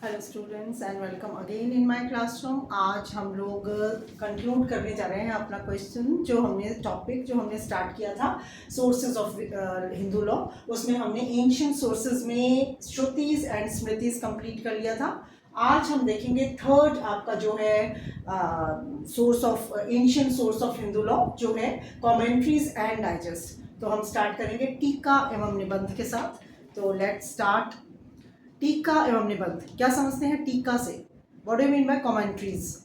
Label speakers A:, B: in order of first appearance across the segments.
A: Hello students and welcome again in my classroom. आज हम लोग कंक्लूड करने जा रहे हैं अपना क्वेश्चन जो हमने स्टार्ट किया था सोर्सेज ऑफ हिंदू लॉ। उसमें हमने एंशियंट सोर्सेज में श्रुतिज एंड स्मृतिज कंप्लीट कर लिया था। आज हम देखेंगे थर्ड आपका जो है source of ancient source of Hindu law जो है कमेंट्रीज एंड डाइजेस्ट। तो हम स्टार्ट करेंगे टीका एवं निबंध के साथ। तो लेट्स स्टार्ट। टीका एवं निबंध क्या समझते हैं टीका से? What do mean by commentaries?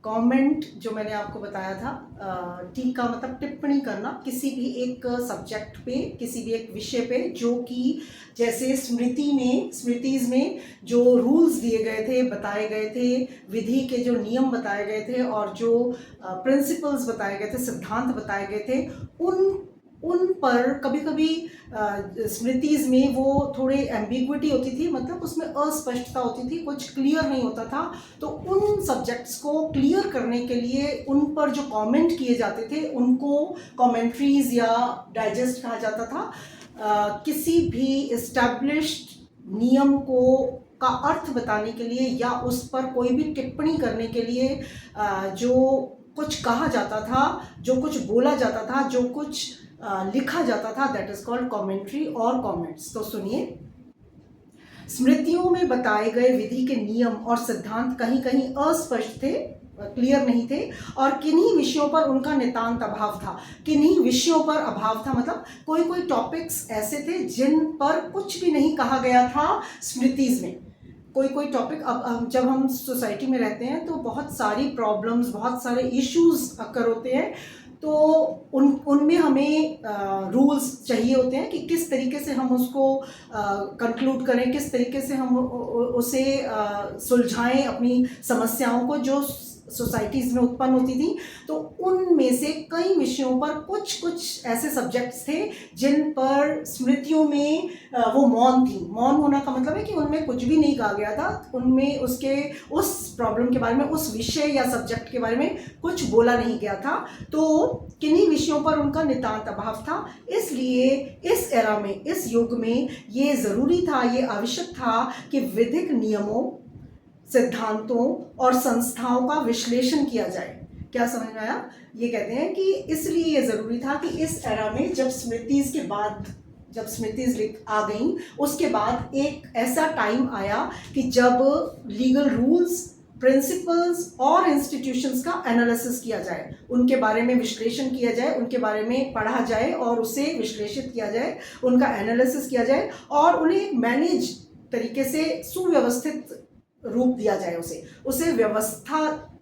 A: Comment जो मैंने आपको बताया था, टीका मतलब टिप्पणी करना किसी भी एक सब्जेक्ट पे, किसी भी एक विषय पे, जो कि जैसे स्मृतिज में जो रूल्स दिए गए थे, बताए गए थे, विधि के जो नियम बताए गए थे और जो प्रिंसिपल्स बताए गए थे, सिद्धांत बताए गए थे, उन पर कभी कभी स्मृतिज में वो थोड़े एम्बिग्विटी होती थी, मतलब उसमें अस्पष्टता होती थी, कुछ क्लियर नहीं होता था। तो उन सब्जेक्ट्स को क्लियर करने के लिए उन पर जो कमेंट किए जाते थे उनको कमेंट्रीज या डाइजेस्ट कहा जाता था। किसी भी इस्टेब्लिश्ड नियम को का अर्थ बताने के लिए या उस पर कोई भी टिप्पणी करने के लिए जो कुछ कहा जाता था, जो कुछ बोला जाता था, जो कुछ लिखा जाता था, दैट इज कॉल्ड कमेंट्री और कमेंट्स। तो सुनिए, स्मृतियों में बताए गए विधि के नियम और सिद्धांत कहीं कहीं अस्पष्ट थे, क्लियर नहीं थे, और किन्हीं विषयों पर उनका नितांत अभाव था। किन्हीं विषयों पर अभाव था मतलब कोई कोई टॉपिक्स ऐसे थे जिन पर कुछ भी नहीं कहा गया था स्मृतिज में। कोई टॉपिक, अब जब हम सोसाइटी में रहते हैं तो बहुत सारी प्रॉब्लम्स, बहुत सारे इश्यूज अकर होते हैं, तो उनमें हमें रूल्स चाहिए होते हैं कि किस तरीके से हम उसको कंक्लूड करें, किस तरीके से हम उसे सुलझाएं, अपनी समस्याओं को जो सोसाइटीज़ में उत्पन्न होती थी। तो उनमें से कई विषयों पर कुछ ऐसे सब्जेक्ट्स थे जिन पर स्मृतियों में वो मौन थी। मौन होना का मतलब है कि उनमें कुछ भी नहीं कहा गया था, उनमें उस प्रॉब्लम के बारे में, उस विषय या सब्जेक्ट के बारे में कुछ बोला नहीं गया था। तो किन्हीं विषयों पर उनका नितांत अभाव था। इसलिए इस एरा में, इस युग में ये ज़रूरी था, ये आवश्यक था कि विधिक नियमों, सिद्धांतों और संस्थाओं का विश्लेषण किया जाए। क्या समझ में आया? ये कहते हैं कि इसलिए ये ज़रूरी था कि इस एरा में जब स्मृतिज आ गई, उसके बाद एक ऐसा टाइम आया कि जब लीगल रूल्स, प्रिंसिपल्स और इंस्टीट्यूशंस का एनालिसिस किया जाए, उनके बारे में विश्लेषण किया जाए, उनके बारे में पढ़ा जाए और उसे विश्लेषित किया जाए, उनका एनालिसिस किया जाए और उन्हें मैनेज तरीके से सुव्यवस्थित रूप दिया जाए, उसे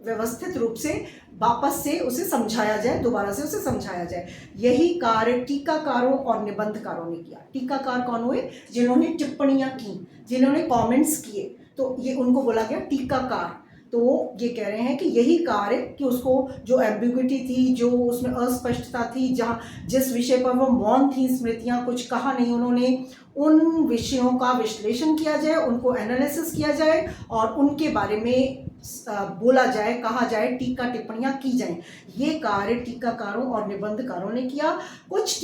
A: व्यवस्थित रूप से वापस से उसे समझाया जाए, दोबारा से उसे समझाया जाए। यही कार्य टीकाकारों और निबंधकारों ने किया। टीकाकार कौन हुए? जिन्होंने टिप्पणियां की, जिन्होंने कमेंट्स किए, तो ये उनको बोला गया टीकाकार। तो ये कह रहे हैं कि यही कार्य कि उसको जो एम्बिग्विटी थी, जो उसमें अस्पष्टता थी, जिस विषय पर वो मौन थी, स्मृतियां कुछ कहा नहीं उन्होंने, उन विषयों का विश्लेषण किया जाए, उनको एनालिसिस किया जाए और उनके बारे में बोला जाए, कहा जाए, टीका टिप्पणियां की जाएं। ये कार्य टीकाकारों और निबंधकारों ने किया। कुछ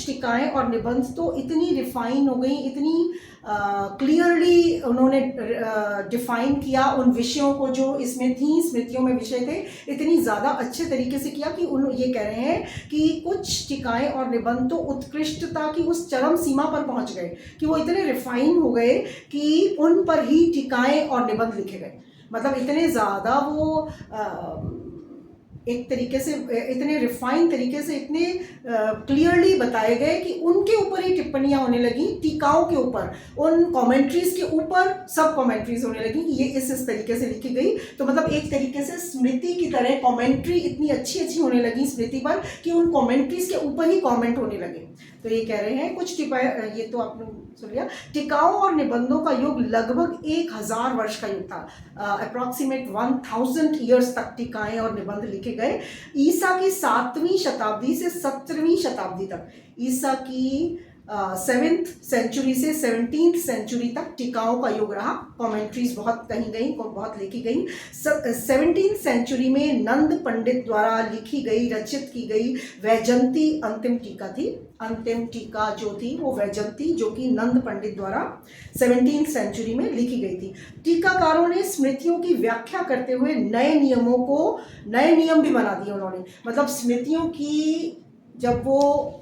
A: टीकाएं और निबंध तो इतनी रिफाइन हो गई, इतनी क्लियरली उन्होंने डिफाइन किया उन विषयों को जो इसमें थी, स्मृतियों में विषय थे, इतनी ज़्यादा अच्छे तरीके से किया कि ये कह रहे हैं कि कुछ टीकाएं और निबंध तो उत्कृष्टता की उस चरम सीमा पर पहुंच गए कि वो इतने रिफाइन हो गए कि उन पर ही टीकाएं और निबंध लिखे गए। मतलब इतने ज़्यादा वो एक तरीके से, इतने रिफाइन तरीके से, इतने क्लियरली बताए गए कि उनके ऊपर ही टिप्पणियां होने लगी, टीकाओं के ऊपर, उन कमेंट्रीज के ऊपर सब कमेंट्रीज होने लगी कि ये इस तरीके से लिखी गई। तो मतलब एक तरीके से स्मृति की तरह कमेंट्री इतनी अच्छी होने लगी स्मृति पर कि उन कमेंट्रीज के ऊपर ही कमेंट होने लगे। तो ये कह रहे हैं कुछ ये तो आपने सुन लिया। टिकाओं और निबंधों का युग लगभग 1000 वर्ष का युग था। अप्रॉक्सीमेट 1000 ईयर्स तक टीकाएं और निबंध लिखे गए। ईसा की 7वीं शताब्दी से 17वीं शताब्दी तक, ईसा की 7th सेंचुरी से 17th सेंचुरी तक टीकाओं का युग रहा। कमेंट्रीज बहुत कही गई, बहुत लिखी गई। 17th सेंचुरी में नंद पंडित द्वारा लिखी गई, रचित की गई वैजयंती अंतिम टीका थी। अंतिम टीका जो थी वो वैजयंती, जो कि नंद पंडित द्वारा 17th सेंचुरी में लिखी गई थी। टीकाकारों ने स्मृतियों की व्याख्या करते हुए नए नियम भी बना दिए उन्होंने। मतलब स्मृतियों की जब वो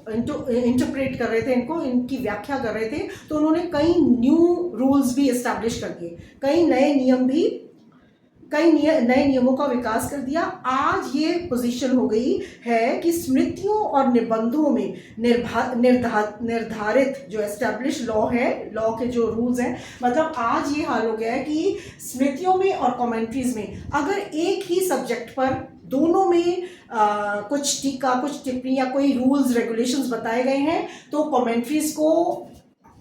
A: इंटरप्रेट कर रहे थे, इनकी व्याख्या कर रहे थे, तो उन्होंने कई न्यू रूल्स भी एस्टैब्लिश कर दिए, कई नए नियमों का विकास कर दिया। आज ये पोजीशन हो गई है कि स्मृतियों और निबंधों में निर्धारित जो एस्टैब्लिश लॉ है, लॉ के जो रूल्स हैं, मतलब आज ये हाल हो गया है कि स्मृतियों में और कमेंट्रीज में अगर एक ही सब्जेक्ट पर दोनों में कुछ टीका, कुछ टिप्पणी या कोई रूल्स रेगुलेशंस बताए गए हैं, तो कमेंट्रीज को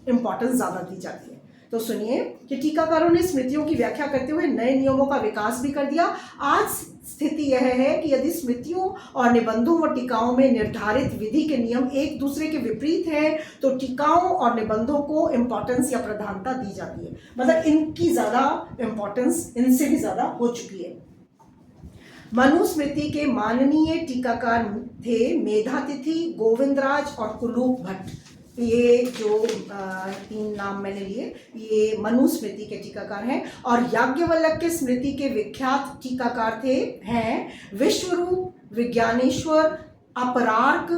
A: इम्पोर्टेंस ज़्यादा दी जाती है। तो सुनिए कि टीकाकारों ने स्मृतियों की व्याख्या करते हुए नए नियमों का विकास भी कर दिया। आज स्थिति यह है कि यदि स्मृतियों और निबंधों व टीकाओं में निर्धारित विधि के नियम एक दूसरे के विपरीत है, तो टीकाओं और निबंधों को इम्पोर्टेंस या प्रधानता दी जाती है। मतलब इनकी ज़्यादा इम्पोर्टेंस इनसे भी ज़्यादा हो चुकी है। मनुस्मृति के माननीय टीकाकार थे मेधातिथि, गोविंदराज और कुलूप भट्ट। ये जो 3 नाम मैंने लिए, ये मनुस्मृति के टीकाकार हैं। और याज्ञवल्क्य स्मृति के विख्यात टीकाकार हैं विश्वरूप, विज्ञानेश्वर, अपरार्क,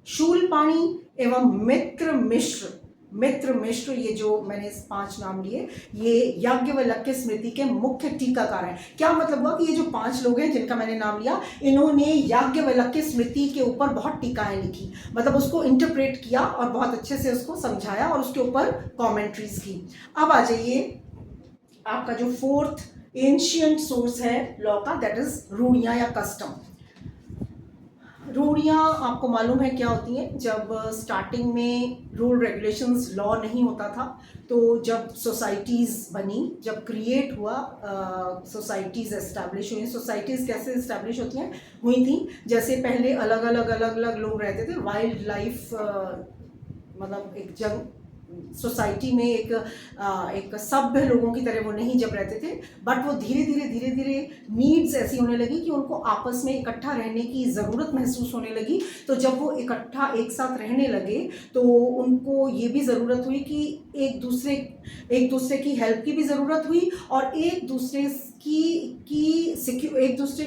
A: शूलपाणी एवं मित्र मिश्र। ये जो मैंने 5 नाम लिए, ये याज्ञवल्क्य स्मृति के मुख्य टीकाकार हैं। क्या मतलब हुआ कि ये जो 5 लोग हैं जिनका मैंने नाम लिया, इन्होंने याज्ञवल्क्य स्मृति के ऊपर बहुत टीकाएं लिखी, मतलब उसको इंटरप्रेट किया और बहुत अच्छे से उसको समझाया और उसके ऊपर कमेंट्रीज की। अब आ जाइए आपका जो 4th एंशिएंट सोर्स है लॉ का, दैट इज रूढ़ियाँ या कस्टम। रूढ़ियाँ आपको मालूम है क्या होती हैं। जब स्टार्टिंग में रूल रेगुलेशंस लॉ नहीं होता था, तो जब सोसाइटीज़ बनी, जब क्रिएट हुआ, सोसाइटीज़ एस्टैब्लिश हुई। सोसाइटीज़ कैसे एस्टैब्लिश हुई थी, जैसे पहले अलग अलग लोग रहते थे। वाइल्ड लाइफ, मतलब एक सोसाइटी में एक सभ्य लोगों की तरह वो नहीं जब रहते थे, बट वो धीरे धीरे नीड्स ऐसी होने लगी कि उनको आपस में इकट्ठा रहने की ज़रूरत महसूस होने लगी। तो जब वो इकट्ठा एक साथ रहने लगे, तो उनको ये भी ज़रूरत हुई कि एक दूसरे की हेल्प की भी ज़रूरत हुई, और एक दूसरे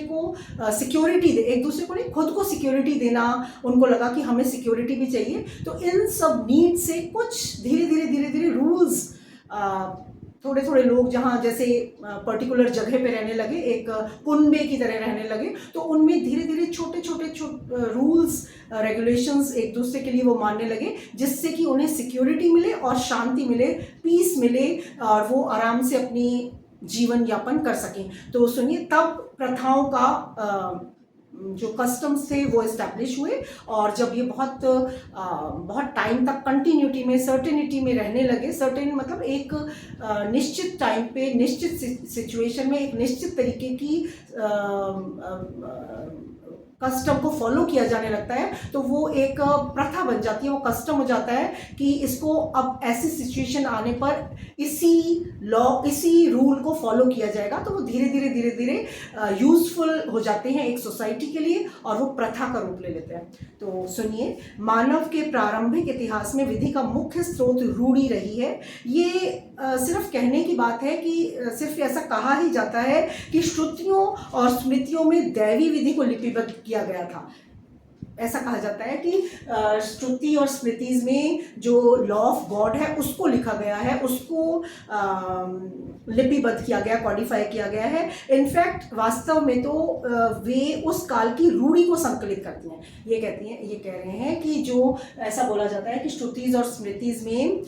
A: को सिक्योरिटी दे, एक दूसरे को नहीं, खुद को सिक्योरिटी देना उनको लगा कि हमें सिक्योरिटी भी चाहिए। तो इन सब नीड से कुछ धीरे धीरे रूल्स, थोड़े लोग जहाँ जैसे पर्टिकुलर जगह पे रहने लगे, एक कुनबे की तरह रहने लगे, तो उनमें धीरे धीरे छोटे रूल्स रेगुलेशंस एक दूसरे के लिए वो मानने लगे, जिससे कि उन्हें सिक्योरिटी मिले और शांति मिले, पीस मिले, और वो आराम से अपनी जीवन यापन कर सकें। तो सुनिए, तब प्रथाओं का जो कस्टम्स थे वो इस्टेब्लिश हुए, और जब ये बहुत टाइम तक कंटिन्यूटी में, सर्टेनिटी में रहने लगे, सर्टेन मतलब एक निश्चित टाइम पे, निश्चित सिचुएशन में, एक निश्चित तरीके की कस्टम को फॉलो किया जाने लगता है, तो वो एक प्रथा बन जाती है, वो कस्टम हो जाता है कि इसको अब ऐसी सिचुएशन आने पर इसी रूल को फॉलो किया जाएगा। तो वो धीरे धीरे यूजफुल हो जाते हैं एक सोसाइटी के लिए, और वो प्रथा का रूप ले लेते हैं। तो सुनिए, मानव के प्रारंभिक इतिहास में विधि का मुख्य स्रोत रूढ़ी रही है। ये सिर्फ कहने की बात है कि सिर्फ ऐसा कहा ही जाता है कि श्रुतियों और स्मृतियों में दैवी विधि को लिपिबद्ध किया गया था। ऐसा कहा जाता है कि श्रुति और स्मृतिज में जो लॉ ऑफ गॉड है उसको लिखा गया है, उसको लिपिबद्ध किया गया, कॉडिफाई किया गया है। इनफैक्ट वास्तव में तो वे उस काल की रूढ़ी को संकलित करती हैं। ये कह रहे हैं कि जो ऐसा बोला जाता है कि श्रुतिज और स्मृतिज में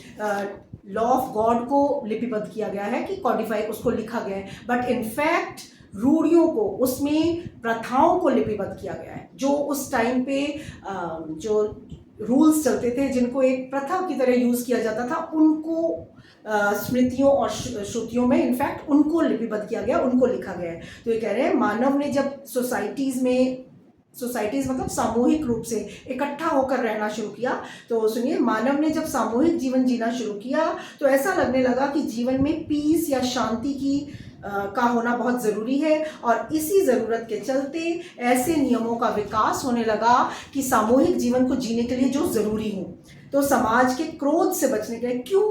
A: लॉ ऑफ गॉड को लिपिबद्ध किया गया है, कि कॉडिफाई, उसको लिखा गया है, बट इनफैक्ट रूढ़ियों को, उसमें प्रथाओं को लिपिबद्ध किया गया है। जो उस टाइम पे जो रूल्स चलते थे, जिनको एक प्रथा की तरह यूज़ किया जाता था, उनको स्मृतियों और श्रुतियों में इनफैक्ट उनको लिपिबद्ध किया गया, उनको लिखा गया है। तो ये कह रहे हैं, मानव ने जब सोसाइटीज़ में सोसाइटीज मतलब सामूहिक रूप से इकट्ठा होकर रहना शुरू किया। तो सुनिए, मानव ने जब सामूहिक जीवन जीना शुरू किया तो ऐसा लगने लगा कि जीवन में पीस या शांति का होना बहुत ज़रूरी है, और इसी ज़रूरत के चलते ऐसे नियमों का विकास होने लगा कि सामूहिक जीवन को जीने के लिए जो ज़रूरी हो। तो समाज के क्रोध से बचने के लिए क्यों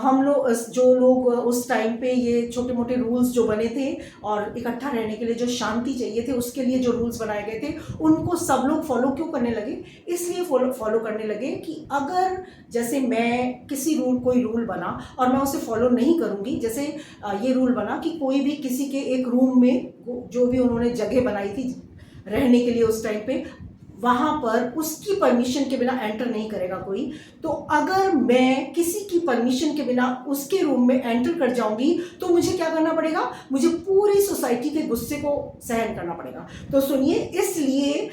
A: हम लोग जो लोग उस टाइम पे ये छोटे मोटे रूल्स जो बने थे और इकट्ठा रहने के लिए जो शांति चाहिए थे उसके लिए जो रूल्स बनाए गए थे उनको सब लोग फॉलो क्यों करने लगे? इसलिए फॉलो करने लगे कि अगर जैसे मैं कोई रूल बना और मैं उसे फॉलो नहीं करूँगी, जैसे ये रूल बना कि कोई भी किसी के एक रूम में जो भी उन्होंने जगह बनाई थी रहने के लिए उस टाइम पे, वहाँ पर उसकी परमिशन के बिना एंटर नहीं करेगा कोई। तो अगर मैं किसी की परमिशन के बिना उसके रूम में एंटर कर जाऊंगी तो मुझे क्या करना पड़ेगा? मुझे पूरी सोसाइटी के गुस्से को सहन करना पड़ेगा। तो सुनिए, इसलिए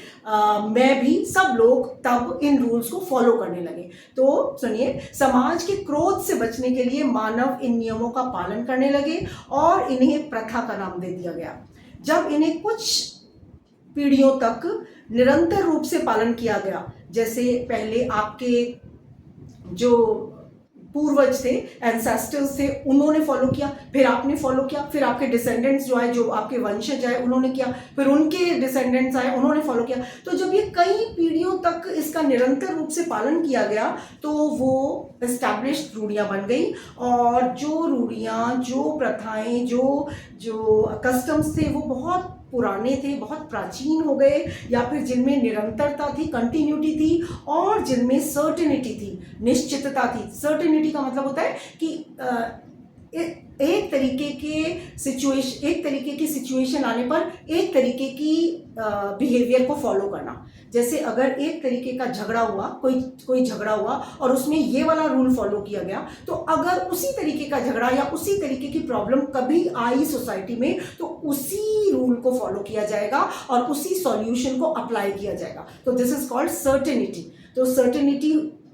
A: मैं भी, सब लोग तब इन रूल्स को फॉलो करने लगे। तो सुनिए, समाज के क्रोध से बचने के लिए मानव इन नियमों का पालन करने लगे और इन्हें प्रथा का नाम दे दिया गया। जब इन्हें कुछ पीढ़ियों तक निरंतर रूप से पालन किया गया, जैसे पहले आपके जो पूर्वज थे, एंसेस्टर्स थे, उन्होंने फॉलो किया, फिर आपने फॉलो किया, फिर आपके डिसेंडेंट्स जो आए, जो आपके वंशज आए, उन्होंने किया, फिर उनके डिसेंडेंट्स आए, उन्होंने फॉलो किया। तो जब ये कई पीढ़ियों तक इसका निरंतर रूप से पालन किया गया तो वो एस्टैब्लिश्ड रूढ़ियाँ बन गई, और जो रूढ़ियाँ, जो प्रथाएं, जो कस्टम्स थे वो बहुत पुराने थे, बहुत प्राचीन हो गए, या फिर जिनमें निरंतरता थी, कंटिन्यूटी थी, और जिनमें सर्टेनिटी थी, निश्चितता थी। सर्टेनिटी का मतलब होता है कि एक तरीके की सिचुएशन आने पर एक तरीके की बिहेवियर को फॉलो करना। जैसे अगर एक तरीके का झगड़ा हुआ, कोई झगड़ा हुआ और उसमें ये वाला रूल फॉलो किया गया, तो अगर उसी तरीके का झगड़ा या उसी तरीके की प्रॉब्लम कभी आई सोसाइटी में तो उसी रूल को फॉलो किया जाएगा और उसी सॉल्यूशन को अप्लाई किया जाएगा। तो दिस इज कॉल्ड सर्टेनिटी। तो सर्टेनिटी,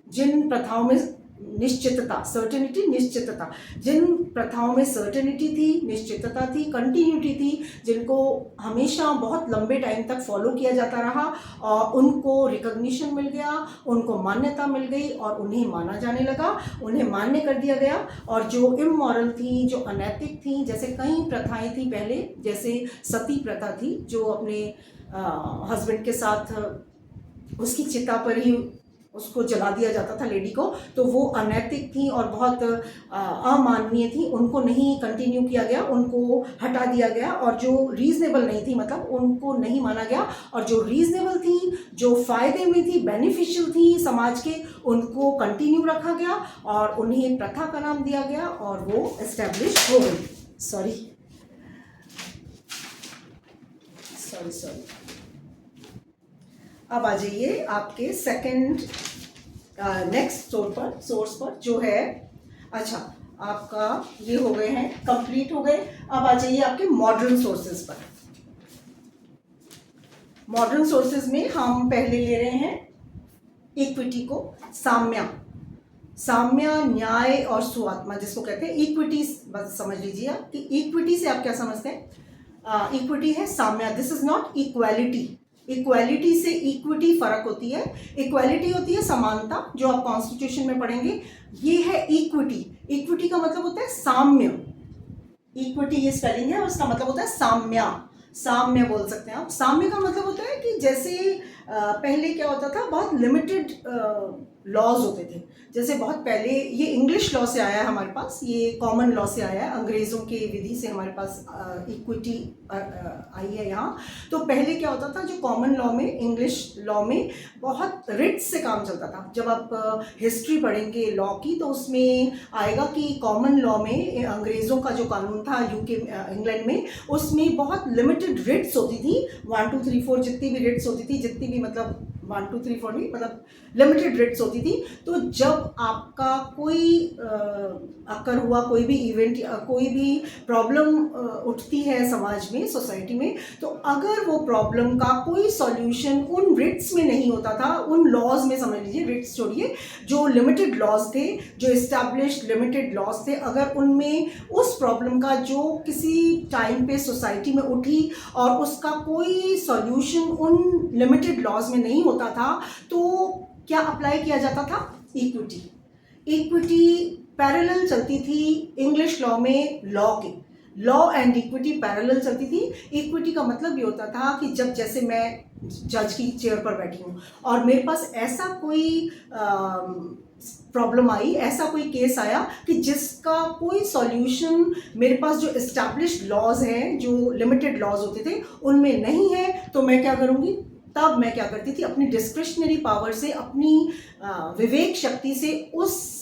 A: जिन प्रथाओं में निश्चितता, सर्टेनिटी, निश्चितता, जिन प्रथाओं में सर्टेनिटी थी, निश्चितता थी, कंटिन्यूटी थी, जिनको हमेशा बहुत लंबे टाइम तक फॉलो किया जाता रहा, और उनको रिकॉग्निशन मिल गया, उनको मान्यता मिल गई और उन्हें माना जाने लगा, उन्हें मान्य कर दिया गया। और जो इमोरल थी, जो अनैतिक थी, जैसे कई प्रथाएं थी पहले, जैसे सती प्रथा थी, जो अपने हस्बैंड के साथ उसकी चिता पर ही उसको जला दिया जाता था लेडी को, तो वो अनैतिक थी और बहुत अमानवीय थी, उनको नहीं कंटिन्यू किया गया, उनको हटा दिया गया। और जो रीजनेबल नहीं थी, मतलब उनको नहीं माना गया, और जो रीजनेबल थी, जो फायदे में थी, बेनिफिशियल थी समाज के, उनको कंटिन्यू रखा गया और उन्हें प्रथा का नाम दिया गया और वो एस्टेब्लिश हो गई। सॉरी अब आ जाइए आपके सेकंड नेक्स्ट सोर्स पर जो है, अच्छा आपका ये हो गए हैं, कंप्लीट हो गए। अब आ जाइए आपके मॉडर्न सोर्सेज पर। मॉडर्न सोर्सेज में हम पहले ले रहे हैं इक्विटी को, साम्य, न्याय और सुआत्मा जिसको कहते हैं। इक्विटी बस समझ लीजिए आप कि इक्विटी से आप क्या समझते हैं। इक्विटी है साम्य, this is not equality. Equality से इक्विटी फर्क होती है। इक्वालिटी होती है समानता, जो आप कॉन्स्टिट्यूशन में पढ़ेंगे। ये है इक्विटी। इक्विटी का मतलब होता है साम्य। इक्विटी ये स्पेलिंग है और इसका मतलब होता है साम्य बोल सकते हैं आप। साम्य का मतलब होता है कि जैसे पहले क्या होता था, बहुत लिमिटेड लॉज होते थे। जैसे बहुत पहले, ये इंग्लिश लॉ से आया है हमारे पास, ये कॉमन लॉ से आया है, अंग्रेज़ों के विधि से हमारे पास इक्विटी आई है यहाँ। तो पहले क्या होता था, जो कॉमन लॉ में, इंग्लिश लॉ में बहुत रिट्स से काम चलता था। जब आप हिस्ट्री पढ़ेंगे लॉ की तो उसमें आएगा कि कॉमन लॉ में अंग्रेज़ों का जो कानून था यूके इंग्लैंड में, उसमें बहुत लिमिटेड रिट्स होती थी। 1 2 3 4 जितनी भी रिट्स होती थी, जितनी भी मतलब 1 2 3 4 नहीं, मतलब लिमिटेड रिट्स होती थी। तो जब आपका कोई अकर हुआ, कोई भी इवेंट, कोई भी प्रॉब्लम उठती है समाज में, सोसाइटी में, तो अगर वो प्रॉब्लम का कोई सॉल्यूशन उन रिट्स में नहीं होता था, उन लॉज में, समझ लीजिए रिट्स छोड़िए, जो लिमिटेड लॉज थे, जो इस्टेब्लिश्ड लिमिटेड लॉज थे, अगर उनमें उस प्रॉब्लम का जो किसी टाइम पे सोसाइटी में उठी और उसका कोई सॉल्यूशन उन लिमिटेड लॉज में नहीं होता था, तो क्या अप्लाई किया जाता था? इक्विटी। इक्विटी पैरेलल चलती थी इंग्लिश लॉ में, लॉ एंड इक्विटी पैरेलल चलती थी। इक्विटी का मतलब ये होता था कि जब, जैसे मैं जज की चेयर पर बैठी हूँ और मेरे पास ऐसा कोई प्रॉब्लम आई, ऐसा कोई केस आया कि जिसका कोई सॉल्यूशन मेरे पास जो इस्टेब्लिश्ड लॉज हैं, जो लिमिटेड लॉज होते थे, उनमें नहीं है, तो मैं क्या करूँगी? तब मैं क्या करती थी? अपनी डिस्क्रिशनरी पावर से, अपनी विवेक शक्ति से उस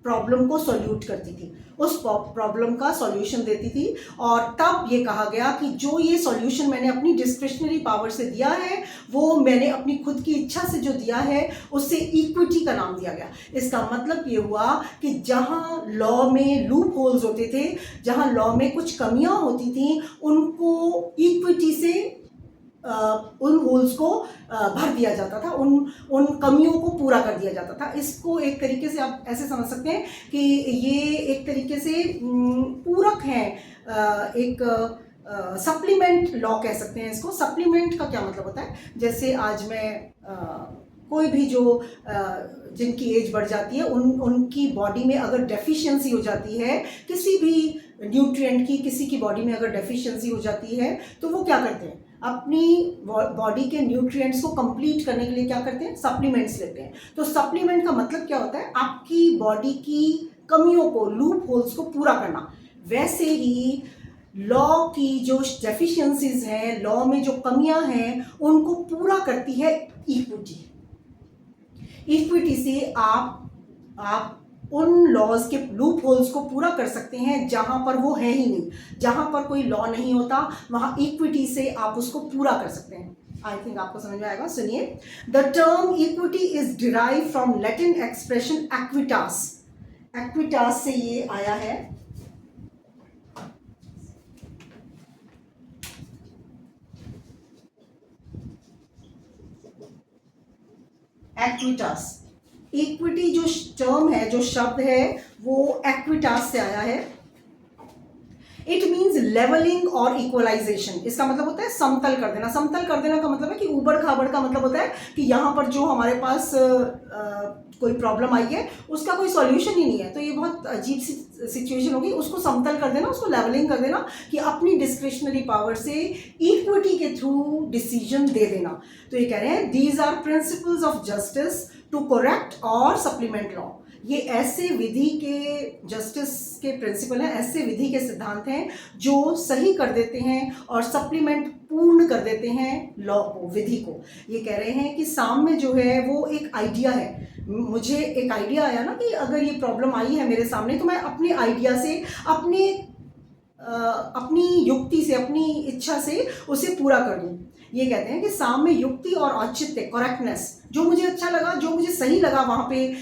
A: प्रॉब्लम को सॉल्यूट करती थी, उस प्रॉब्लम का सॉल्यूशन देती थी। और तब ये कहा गया कि जो ये सॉल्यूशन मैंने अपनी डिस्क्रिशनरी पावर से दिया है, वो मैंने अपनी खुद की इच्छा से जो दिया है, उससे इक्विटी का नाम दिया गया। इसका मतलब ये हुआ कि जहाँ लॉ में लूप होल्स होते थे, जहाँ लॉ में कुछ कमियां होती थी, उनको इक्विटी से उन होल्स को भर दिया जाता था, उन कमियों को पूरा कर दिया जाता था। इसको एक तरीके से आप ऐसे समझ सकते हैं कि ये एक तरीके से पूरक है, एक सप्लीमेंट लॉ कह सकते हैं इसको। सप्लीमेंट का क्या मतलब होता है? जैसे आज मैं कोई भी जो जिनकी एज बढ़ जाती है, उनकी बॉडी में अगर डेफिशिएंसी हो जाती है, किसी भी न्यूट्रिएंट की, किसी की बॉडी में अगर डेफिशिएंसी हो जाती है, तो वो क्या करते हैं? अपनी बॉडी के न्यूट्रिएंट्स को कंप्लीट करने के लिए क्या करते हैं? सप्लीमेंट्स लेते हैं। तो सप्लीमेंट का मतलब क्या होता है? आपकी बॉडी की कमियों को, लूप होल्स को पूरा करना। वैसे ही लॉ की जो डेफिशिएंसीज हैं, लॉ में जो कमियां हैं, उनको पूरा करती है इक्विटी। इक्विटी से आप उन लॉज के लूप होल्स को पूरा कर सकते हैं जहां पर वो है ही नहीं, जहां पर कोई लॉ नहीं होता, वहां इक्विटी से आप उसको पूरा कर सकते हैं। आई थिंक आपको समझ में आएगा। सुनिए, the term equity is derive from Latin expression Equitas. Equitas से ये आया है। एक्विटास, इक्विटी जो टर्म है, जो शब्द है, वो एक्विटास से आया है। इट मीन्स लेवलिंग और इक्वलाइजेशन। इसका मतलब होता है समतल कर देना। समतल कर देना का मतलब है कि ऊबड़ खाबड़ का मतलब होता है कि यहाँ पर जो हमारे पास कोई प्रॉब्लम आई है, उसका कोई सॉल्यूशन ही नहीं है, तो ये बहुत अजीब सी सिचुएशन होगी। उसको समतल कर देना, उसको लेवलिंग कर देना, कि अपनी डिस्क्रिशनरी पावर से इक्विटी के थ्रू डिसीजन दे देना। तो ये कह रहे हैं, these are principles of justice to correct और सप्लीमेंट लॉ। ये ऐसे विधि के, जस्टिस के प्रिंसिपल हैं, ऐसे विधि के सिद्धांत हैं जो सही कर देते हैं और सप्लीमेंट, पूर्ण कर देते हैं लॉ को, विधि को। ये कह रहे हैं कि सामने जो है वो एक आइडिया है। मुझे एक आइडिया आया ना कि अगर ये प्रॉब्लम आई है मेरे सामने, तो मैं अपने आइडिया से, अपनी युक्ति से, अपनी इच्छा से उसे पूरा कर दूं। ये कहते हैं कि सामने युक्ति और औचित्य, करेक्टनेस, जो मुझे अच्छा लगा, जो मुझे सही लगा वहाँ पे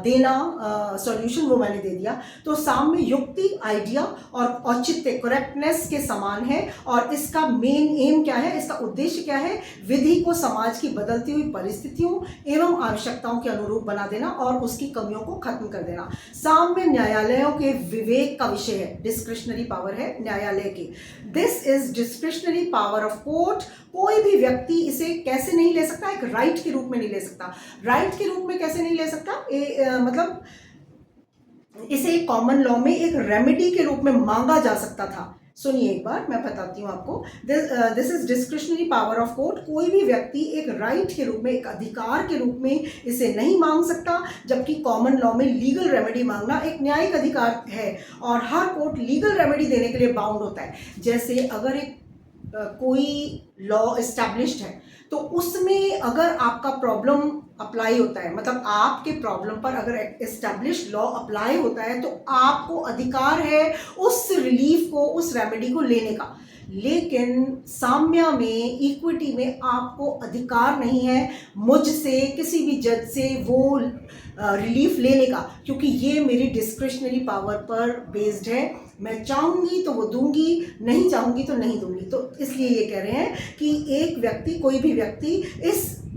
A: देना सॉल्यूशन, वो मैंने दे दिया। तो सामने युक्ति, आइडिया और औचित्य, करेक्टनेस के समान है। और इसका मेन एम क्या है, इसका उद्देश्य क्या है? विधि को समाज की बदलती हुई परिस्थितियों एवं आवश्यकताओं के अनुरूप बना देना और उसकी कमियों को खत्म कर देना। सामने न्यायालयों के विवेक का विषय है, डिस्क्रिशनरी पावर है न्यायालय की। This is discretionary power of court. कोई भी व्यक्ति इसे कैसे नहीं ले सकता? एक राइट के रूप में नहीं ले सकता। राइट के रूप में कैसे नहीं ले सकता? मतलब इसे कॉमन लॉ में एक रेमेडी के रूप में मांगा जा सकता था। सुनिए एक बार, मैं बताती हूँ आपको। This is discretionary power of court. कोई भी व्यक्ति एक राइट के रूप में, एक अधिकार के रूप में इसे नहीं मांग सकता, जबकि कॉमन लॉ में लीगल रेमेडी मांगना एक न्यायिक अधिकार है और हर कोर्ट लीगल रेमेडी देने के लिए बाउंड होता है। जैसे अगर एक कोई लॉ इस्टेब्लिश्ड है, तो उसमें अगर आपका प्रॉब्लम अप्लाई होता है, मतलब आपके प्रॉब्लम पर अगर एस्टैब्लिश लॉ अप्लाई होता है तो आपको अधिकार है उस रिलीफ को, उस रेमेडी को लेने का। लेकिन साम्या में, इक्विटी में आपको अधिकार नहीं है मुझसे, किसी भी जज से वो रिलीफ लेने का, क्योंकि ये मेरी डिस्क्रिशनरी पावर पर बेस्ड है। मैं चाहूँगी तो वो दूंगी, नहीं चाहूँगी तो नहीं दूंगी। तो इसलिए ये कह रहे हैं कि एक व्यक्ति, कोई भी व्यक्ति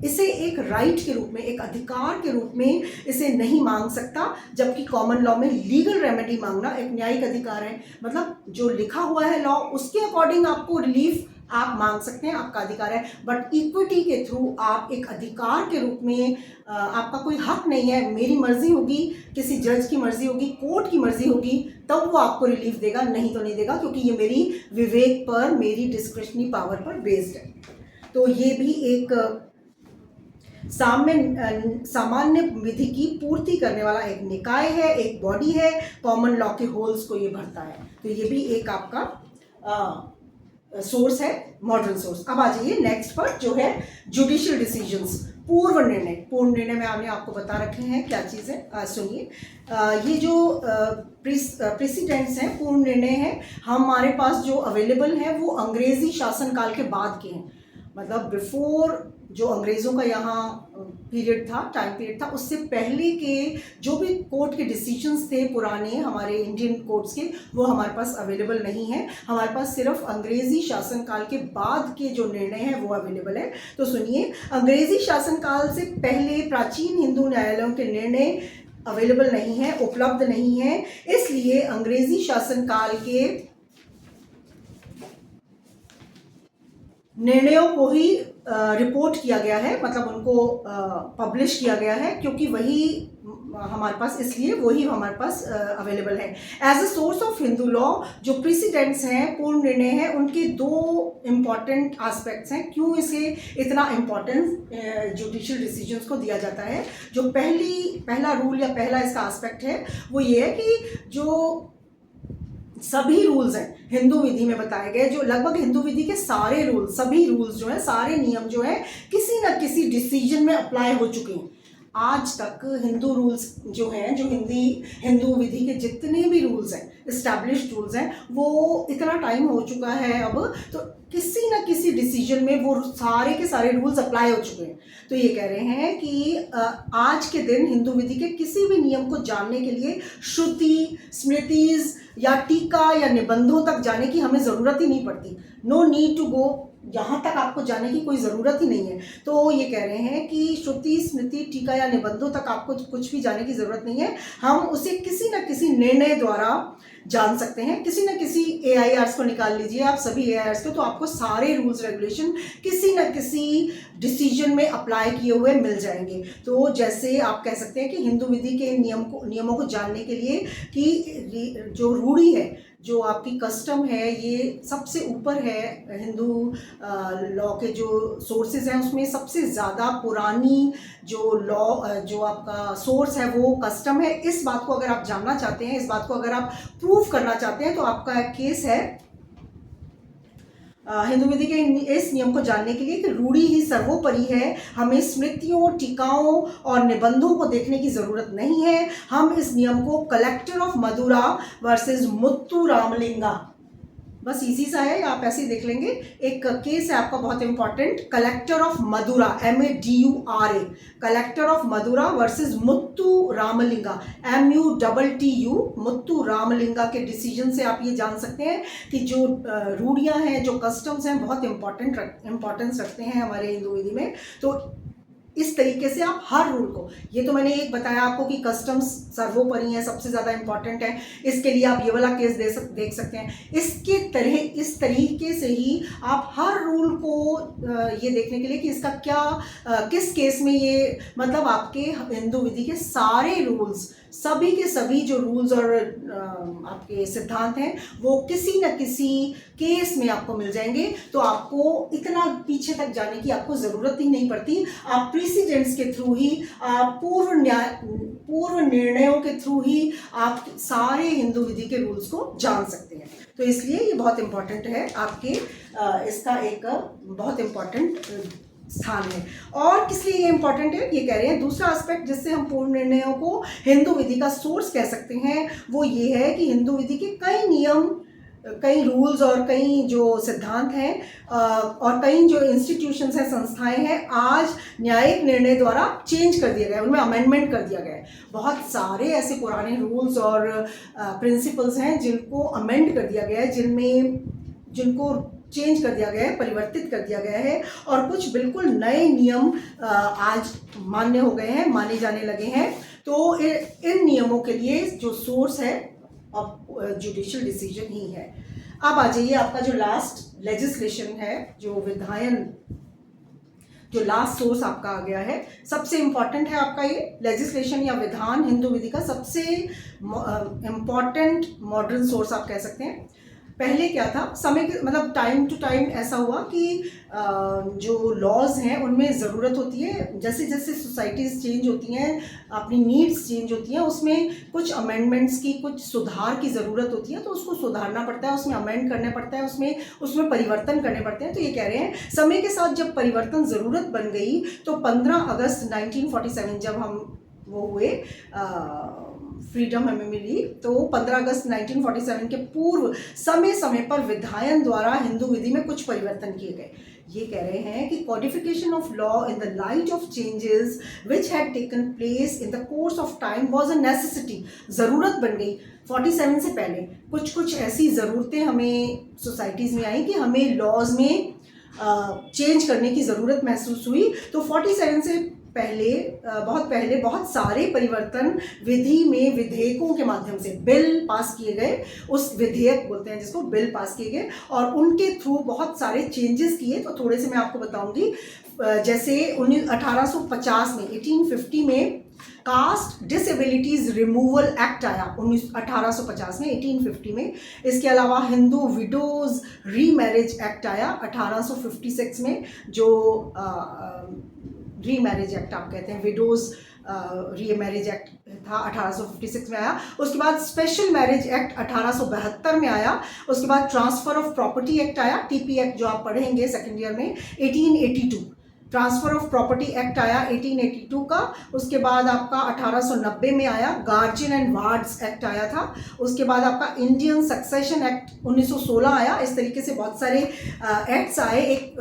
A: इसे एक राइट के रूप में, एक अधिकार के रूप में इसे नहीं मांग सकता, जबकि कॉमन लॉ में लीगल रेमेडी मांगना एक न्यायिक अधिकार है। मतलब जो लिखा हुआ है लॉ, उसके अकॉर्डिंग आपको रिलीफ आप मांग सकते हैं, आपका अधिकार है। बट इक्विटी के थ्रू आप एक अधिकार के रूप में, आपका कोई हक नहीं है। मेरी मर्जी होगी, किसी जज की मर्जी होगी, कोर्ट की मर्जी होगी, तब वो आपको रिलीफ देगा, नहीं तो नहीं देगा, क्योंकि ये मेरी विवेक पर, मेरी डिस्क्रिशनरी पावर पर बेस्ड है। तो ये भी एक सामान्य विधि की पूर्ति करने वाला एक निकाय है, एक बॉडी है, कॉमन लॉ के होल्स को ये भरता है। तो ये भी एक आपका सोर्स है, मॉडर्न सोर्स। अब आ जाइए नेक्स्ट पर, जो है जुडिशियल डिसीजंस, पूर्व निर्णय। पूर्व निर्णय में हमने आपको बता रखे हैं क्या चीज़ें, सुनिए। ये जो प्रेसिडेंट्स हैं, पूर्व निर्णय हैं, हमारे पास जो अवेलेबल हैं वो अंग्रेजी शासनकाल के बाद के हैं। मतलब बिफोर जो अंग्रेज़ों का यहाँ पीरियड था, टाइम पीरियड था, उससे पहले के जो भी कोर्ट के डिसीजंस थे पुराने हमारे इंडियन कोर्ट्स के, वो हमारे पास अवेलेबल नहीं है। हमारे पास सिर्फ अंग्रेज़ी शासनकाल के बाद के जो निर्णय हैं वो अवेलेबल है। तो सुनिए, अंग्रेज़ी शासनकाल से पहले प्राचीन हिंदू न्यायालयों के निर्णय अवेलेबल नहीं है, उपलब्ध नहीं है। इसलिए अंग्रेज़ी शासनकाल के निर्णयों को ही रिपोर्ट किया गया है, मतलब उनको पब्लिश किया गया है, क्योंकि वही हमारे पास, इसलिए वही हमारे पास अवेलेबल है। As a source of Hindu law, जो प्रेसिडेंट्स हैं, पूर्व निर्णय हैं, उनके दो इम्पॉर्टेंट एस्पेक्ट्स हैं। क्यों इसे इतना इम्पॉर्टेंस जुडिशियल डिसीजंस को दिया जाता है? जो पहला रूल या पहला इसका एस्पेक्ट है वो ये है कि जो सभी रूल्स हैं हिंदू विधि में बताए गए, जो लगभग हिंदू विधि के सारे रूल, सभी रूल्स जो हैं, सारे नियम जो हैं, किसी न किसी डिसीजन में अप्लाई हो चुके हैं। आज तक हिंदू रूल्स जो हैं, जो हिंदू विधि के जितने भी रूल्स हैं, इस्टेब्लिश्ड रूल्स हैं, वो इतना टाइम हो चुका है अब, तो किसी न किसी डिसीजन में वो सारे के सारे रूल्स अप्लाई हो चुके हैं। तो ये कह रहे हैं कि आज के दिन हिंदू विधि के किसी भी नियम को जानने के लिए श्रुति, स्मृतिज या टीका या निबंधों तक जाने की हमें ज़रूरत ही नहीं पड़ती। नो नीड टू गो, यहाँ तक आपको जाने की कोई ज़रूरत ही नहीं है। तो ये कह रहे हैं कि श्रुति, स्मृति, टीका या निबंधों तक आपको कुछ भी जाने की ज़रूरत नहीं है। हम उसे किसी न किसी निर्णय द्वारा जान सकते हैं। किसी न किसी AIRs को निकाल लीजिए आप, सभी AIRs को, तो आपको सारे रूल्स रेगुलेशन किसी न किसी डिसीजन में अप्लाई किए हुए मिल जाएंगे। तो जैसे आप कह सकते हैं कि हिंदू विधि के नियमों को जानने के लिए कि जो रूढ़ी है, जो आपकी कस्टम है, ये सबसे ऊपर है। हिंदू लॉ के जो सोर्सेज हैं उसमें सबसे ज़्यादा पुरानी जो लॉ, जो आपका सोर्स है वो कस्टम है। इस बात को अगर आप जानना चाहते हैं, इस बात को अगर आप प्रूव करना चाहते हैं, तो आपका केस है हिंदू विधि के इस नियम को जानने के लिए कि रूढ़ी ही सर्वोपरि है। हमें स्मृतियों, टीकाओं और निबंधों को देखने की ज़रूरत नहीं है। हम इस नियम को collector of Madura versus Muthu Ramalinga, बस इजी सा है, आप ऐसे ही देख लेंगे। एक केस है आपका बहुत important, collector of Madura, MADURA, collector of Madura versus Muthu Ramalinga, MUTTU, Muthu Ramalinga के डिसीजन से आप ये जान सकते हैं कि जो रूढ़ियाँ हैं, जो कस्टम्स हैं, बहुत इंपॉर्टेंस रखते हैं हमारे हिंदू विधि में। तो इस तरीके से आप हर रूल को, ये तो मैंने एक बताया आपको कि कस्टम्स सर्वोपरि है, सबसे ज़्यादा इंपॉर्टेंट है, इसके लिए आप ये वाला केस देख सकते हैं। इस तरीके से ही आप हर रूल को ये देखने के लिए कि इसका क्या, किस केस में ये, मतलब आपके हिंदू विधि के सारे रूल्स, सभी के सभी जो रूल्स और आपके सिद्धांत हैं, वो किसी न किसी केस में आपको मिल जाएंगे। तो आपको इतना पीछे तक जाने की आपको ज़रूरत ही नहीं पड़ती। आप प्रेसिडेंट्स के थ्रू ही, आप पूर्व निर्णयों के थ्रू ही आप सारे हिंदू विधि के रूल्स को जान सकते हैं। तो इसलिए ये बहुत इम्पॉर्टेंट है आपके, इसका एक बहुत इम्पॉर्टेंट स्थान है। और किस लिए ये इंपॉर्टेंट है, ये कह रहे हैं दूसरा एस्पेक्ट जिससे हम पूर्ण निर्णयों को हिंदू विधि का सोर्स कह सकते हैं वो ये है कि हिंदू विधि के कई नियम, कई रूल्स और कई जो सिद्धांत हैं और कई जो इंस्टीट्यूशंस हैं, संस्थाएं हैं, आज न्यायिक निर्णय द्वारा चेंज कर दिया गया, उनमें अमेंडमेंट कर दिया गया है। बहुत सारे ऐसे पुराने रूल्स और प्रिंसिपल्स हैं जिनको अमेंड कर दिया गया है, जिनको चेंज कर दिया गया है, परिवर्तित कर दिया गया है, और कुछ बिल्कुल नए नियम आज मान्य हो गए हैं, माने जाने लगे हैं। तो इन नियमों के लिए जो सोर्स है अब जुडिशियल डिसीजन ही है। अब आ जाइए, आपका जो लास्ट लेजिस्लेशन है, जो विधायन, जो लास्ट सोर्स आपका आ गया है, सबसे इंपॉर्टेंट है आपका ये लेजिस्लेशन या विधान हिंदू विधि का सबसे इंपॉर्टेंट मॉडर्न सोर्स आप कह सकते हैं। पहले क्या था, समय के मतलब टाइम टू टाइम ऐसा हुआ कि जो लॉज हैं उनमें ज़रूरत होती है, जैसे जैसे सोसाइटीज़ चेंज होती हैं, अपनी नीड्स चेंज होती हैं, उसमें कुछ अमेंडमेंट्स की, कुछ सुधार की ज़रूरत होती है, तो उसको सुधारना पड़ता है, उसमें अमेंड करना पड़ता है, उसमें परिवर्तन करने पड़ते हैं। तो ये कह रहे हैं समय के साथ जब परिवर्तन ज़रूरत बन गई तो 15 अगस्त 1947 जब हम वो हुए, फ्रीडम हमें मिली, तो 15 अगस्त 1947 के पूर्व समय समय पर विधायन द्वारा हिंदू विधि में कुछ परिवर्तन किए गए। ये कह रहे हैं कि codification of law in the light of changes which had taken place in the course of time was a necessity, ज़रूरत बन गई। 47 से पहले कुछ ऐसी ज़रूरतें हमें सोसाइटीज़ में आई कि हमें लॉज में चेंज करने की ज़रूरत महसूस हुई। तो 47 से पहले बहुत सारे परिवर्तन विधि में विधेयकों के माध्यम से बिल पास किए गए, उस विधेयक बोलते हैं जिसको, बिल पास किए गए, और उनके थ्रू बहुत सारे चेंजेस किए। तो थोड़े से मैं आपको बताऊंगी। जैसे 1850 में 1850 में कास्ट डिसेबिलिटीज रिमूवल एक्ट आया 1850 में, 1850 में। इसके अलावा हिंदू विडोज रीमैरिज एक्ट आया 1856 में, जो रीमैरिज एक्ट आप कहते हैं, विडोज रीमैरिज एक्ट था, 1856 में आया। उसके बाद स्पेशल मैरिज एक्ट 1872 में आया। उसके बाद ट्रांसफर ऑफ प्रॉपर्टी एक्ट आया, टीपी एक्ट जो आप पढ़ेंगे सेकेंड ईयर में, 1882। ट्रांसफर ऑफ प्रॉपर्टी एक्ट आया 1882 का। उसके बाद आपका 1890 में आया गार्जियन एंड वार्ड्स एक्ट आया था। उसके बाद आपका इंडियन सक्सेशन एक्ट 1916 आया। इस तरीके से बहुत सारे एक्ट्स आए एक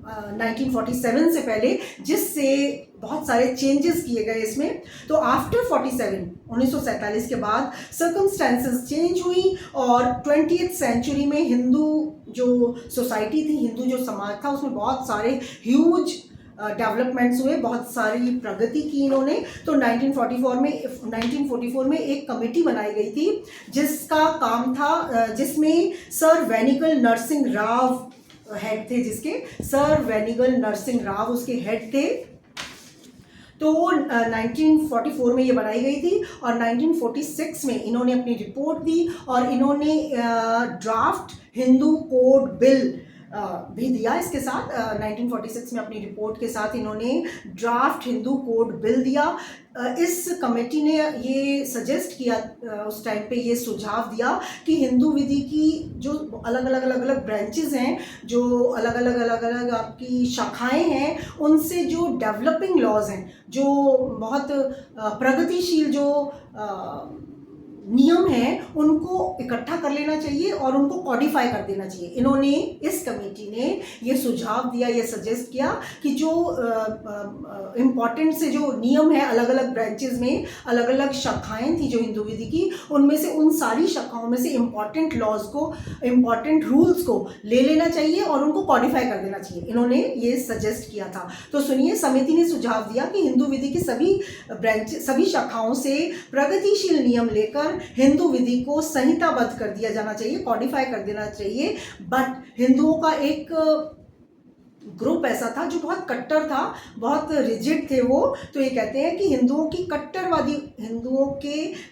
A: 1947 से पहले, जिससे बहुत सारे चेंजेस किए गए इसमें। तो आफ्टर 47 1947 के बाद सर्कमस्टेंसेस चेंज हुई और 20th सेंचुरी में हिंदू जो सोसाइटी थी, हिंदू जो समाज था, उसमें बहुत सारे ह्यूज डेवलपमेंट्स हुए, बहुत सारी प्रगति की इन्होंने। तो 1944 में एक कमेटी बनाई गई थी जिसका काम था, जिसमें सर वेनिगल नरसिंह राव हेड थे, सर वेनिगल नरसिंह राव उसके हेड थे। तो 1944 में ये बनाई गई थी और 1946 में इन्होंने अपनी रिपोर्ट दी और इन्होंने ड्राफ्ट हिंदू कोड बिल भी दिया। इसके साथ 1946 में अपनी रिपोर्ट के साथ इन्होंने ड्राफ्ट हिंदू कोड बिल दिया। इस कमेटी ने ये सजेस्ट किया, उस टाइम पे ये सुझाव दिया कि हिंदू विधि की जो अलग अलग ब्रांचेस हैं, जो अलग अलग आपकी शाखाएं हैं, उनसे जो डेवलपिंग लॉज हैं, जो बहुत प्रगतिशील जो नियम हैं, उनको इकट्ठा कर लेना चाहिए और उनको कॉडिफाई कर देना चाहिए। इन्होंने, इस कमेटी ने ये सुझाव दिया, ये सजेस्ट किया कि जो इम्पॉर्टेंट से जो नियम है, अलग अलग ब्रांचेस में अलग अलग शाखाएं थी जो हिंदू विधि की, उनमें से उन सारी शाखाओं में से इम्पॉर्टेंट लॉज को, इम्पॉर्टेंट रूल्स को ले लेना चाहिए और उनको कॉडिफाई कर देना चाहिए। इन्होंने ये सजेस्ट किया था। तो सुनिए, समिति ने सुझाव दिया कि हिंदू विधि की सभी शाखाओं से प्रगतिशील नियम लेकर हिंदू विधि को संहिताबद्ध कर दिया जाना चाहिए, कॉडिफाई कर देना चाहिए। बट हिंदुओं का एक ग्रुप ऐसा था जो बहुत कट्टर था, बहुत रिजिड थे वो। तो ये कहते हैं कि हिंदुओं के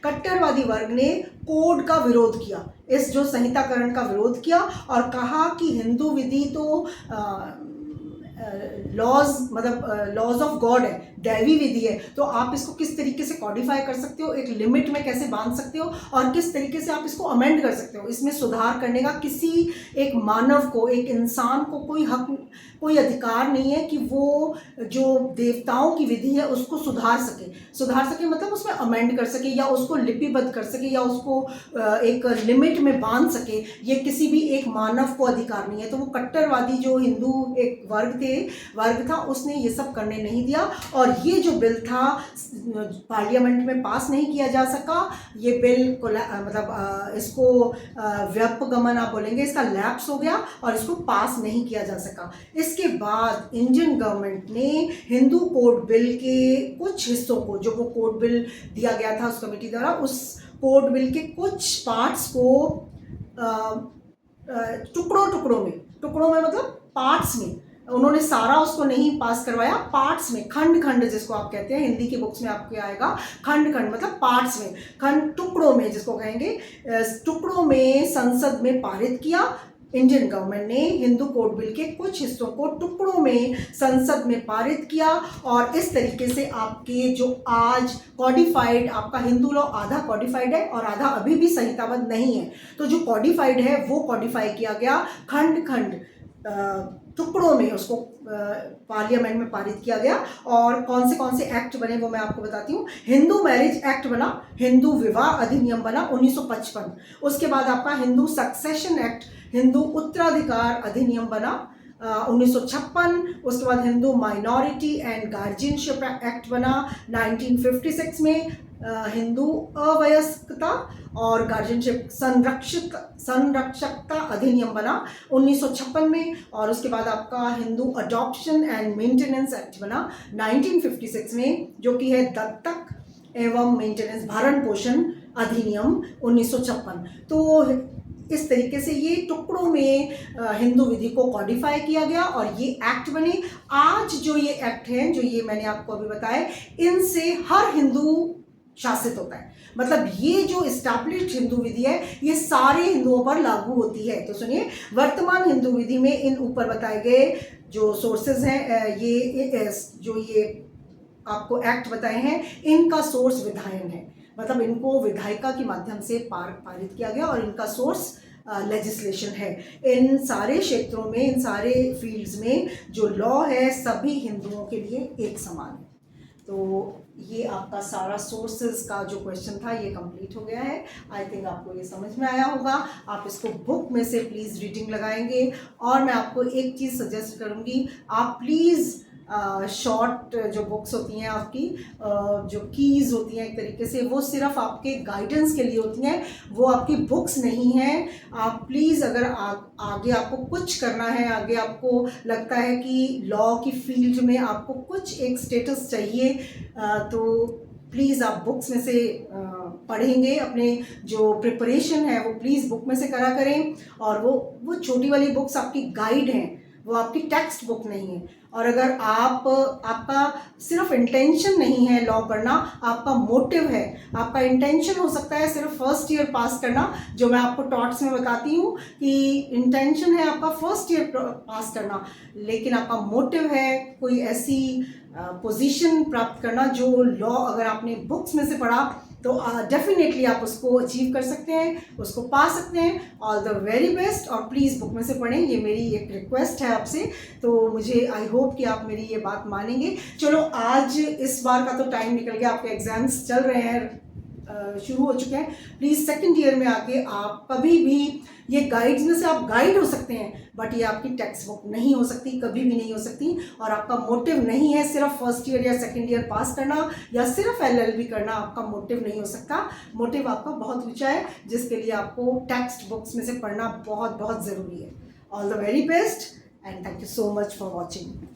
A: कट्टरवादी वर्ग ने कोड का विरोध किया, इस जो संहिताकरण का विरोध किया और कहा कि हिंदू विधि तो लॉज ऑफ गॉड है, दैवी विधि है, तो आप इसको किस तरीके से कॉडिफाई कर सकते हो, एक लिमिट में कैसे बांध सकते हो और किस तरीके से आप इसको अमेंड कर सकते हो, इसमें सुधार करने का किसी एक मानव को, एक इंसान को कोई हक कोई अधिकार नहीं है कि वो जो देवताओं की विधि है उसको सुधार सके मतलब उसमें अमेंड कर सके या उसको लिपिबद्ध कर सके या उसको एक लिमिट में बांध सके। ये किसी भी एक मानव को अधिकार नहीं है। तो वो कट्टरवादी जो हिंदू एक वर्ग था उसने ये सब करने नहीं दिया, और ये जो बिल था पार्लियामेंट में पास नहीं किया जा सका। ये बिल को मतलब इसको व्यापगमन आप बोलेंगे, इसका लैप्स हो गया और इसको पास नहीं किया जा सका। इसके बाद इंडियन गवर्नमेंट ने हिंदू कोड बिल के कुछ हिस्सों को, जो वो कोड बिल दिया गया था उस कमेटी द्वारा, उस कोड बिल के कुछ पार्ट्स को टुकड़ों में मतलब पार्ट्स में, उन्होंने सारा उसको नहीं पास करवाया, पार्ट्स में, खंड जिसको आप कहते हैं, हिंदी की बुक्स में आपके आएगा खंड मतलब पार्ट्स में, टुकड़ों में जिसको कहेंगे, टुकड़ों में संसद में पारित किया। इंडियन गवर्नमेंट ने हिंदू कोड बिल के कुछ हिस्सों को टुकड़ों में संसद में पारित किया, और इस तरीके से आपके जो आज कॉडिफाइड, आपका हिंदू लॉ आधा कॉडिफाइड है और आधा अभी भी संहिताबद्ध नहीं है। तो जो कॉडिफाइड है वो कॉडिफाई किया गया, खंड टुकड़ों में उसको पार्लियामेंट में पारित किया गया। और कौन से एक्ट बने वो मैं आपको बताती हूँ। हिंदू मैरिज एक्ट बना, हिंदू विवाह अधिनियम बना 1955। उसके बाद आपका हिंदू सक्सेशन एक्ट, हिंदू उत्तराधिकार अधिनियम बना 1956। उसके बाद Hindu minority and guardianship act बना 1956 में। हिंदू अवयस्कता और गार्जियनशिप संरक्षकता अधिनियम बना 1956 में। और उसके बाद आपका Hindu adoption and maintenance act बना 1956 में, जो कि है दत्तक एवं मेंटेनेंस भरण पोषण अधिनियम 1956। तो इस तरीके से ये टुकड़ों में हिंदू विधि को कॉडिफाई किया गया और ये एक्ट बने। आज जो ये एक्ट हैं, जो ये मैंने आपको अभी बताया, इनसे हर हिंदू शासित होता है। मतलब ये जो एस्टैब्लिश्ड हिंदू विधि है ये सारे हिंदुओं पर लागू होती है। तो सुनिए, वर्तमान हिंदू विधि में इन ऊपर बताए गए जो सोर्सेज हैं, ये आपको एक्ट बताए हैं, इनका सोर्स विधायन है। मतलब इनको विधायिका के माध्यम से पारित किया गया और इनका सोर्स लेजिस्लेशन है। इन सारे क्षेत्रों में, इन सारे फील्ड्स में जो लॉ है सभी हिंदुओं के लिए एक समान है। तो ये आपका सारा सोर्सेज का जो क्वेश्चन था ये कंप्लीट हो गया है। आई थिंक आपको ये समझ में आया होगा। आप इसको बुक में से प्लीज़ रीडिंग लगाएंगे। और मैं आपको एक चीज़ सजेस्ट करूँगी, आप प्लीज़ शॉर्ट जो बुक्स होती हैं आपकी, जो कीज़ होती हैं एक तरीके से, वो सिर्फ आपके गाइडेंस के लिए होती हैं, वो आपकी बुक्स नहीं हैं। आप प्लीज़ अगर आगे आपको कुछ करना है, आगे आपको लगता है कि लॉ की फील्ड में आपको कुछ एक स्टेटस चाहिए, तो प्लीज़ आप बुक्स में से पढ़ेंगे। अपने जो प्रिपरेशन है वो प्लीज़ बुक में से करा करें। और वो छोटी वाली बुक्स आपकी गाइड हैं, वो आपकी टेक्स्ट बुक नहीं है। और अगर आपका सिर्फ इंटेंशन नहीं है लॉ पढ़ना, आपका मोटिव है, आपका इंटेंशन हो सकता है सिर्फ फर्स्ट ईयर पास करना, जो मैं आपको टॉट्स में बताती हूँ कि इंटेंशन है आपका फर्स्ट ईयर पास करना, लेकिन आपका मोटिव है कोई ऐसी पोजीशन प्राप्त करना जो लॉ अगर आपने बुक्स में से पढ़ा तो डेफिनेटली आप उसको अचीव कर सकते हैं, उसको पा सकते हैं। All the very best. और प्लीज़ बुक में से पढ़ें, ये मेरी एक रिक्वेस्ट है आपसे। तो मुझे आई होप कि आप मेरी ये बात मानेंगे। चलो, आज इस बार का तो टाइम निकल गया, आपके एग्जाम्स चल रहे हैं, शुरू हो चुके हैं। प्लीज़ सेकंड ईयर में आके आप कभी भी ये गाइड्स में से आप गाइड हो सकते हैं, बट ये आपकी टेक्स्ट बुक नहीं हो सकती, कभी भी नहीं हो सकती। और आपका मोटिव नहीं है सिर्फ फर्स्ट ईयर या सेकंड ईयर पास करना या सिर्फ LLB करना, आपका मोटिव नहीं हो सकता। मोटिव आपका बहुत ऊंचा है, जिसके लिए आपको टेक्स्ट बुक्स में से पढ़ना बहुत बहुत ज़रूरी है। All the very best and thank you so much for watching.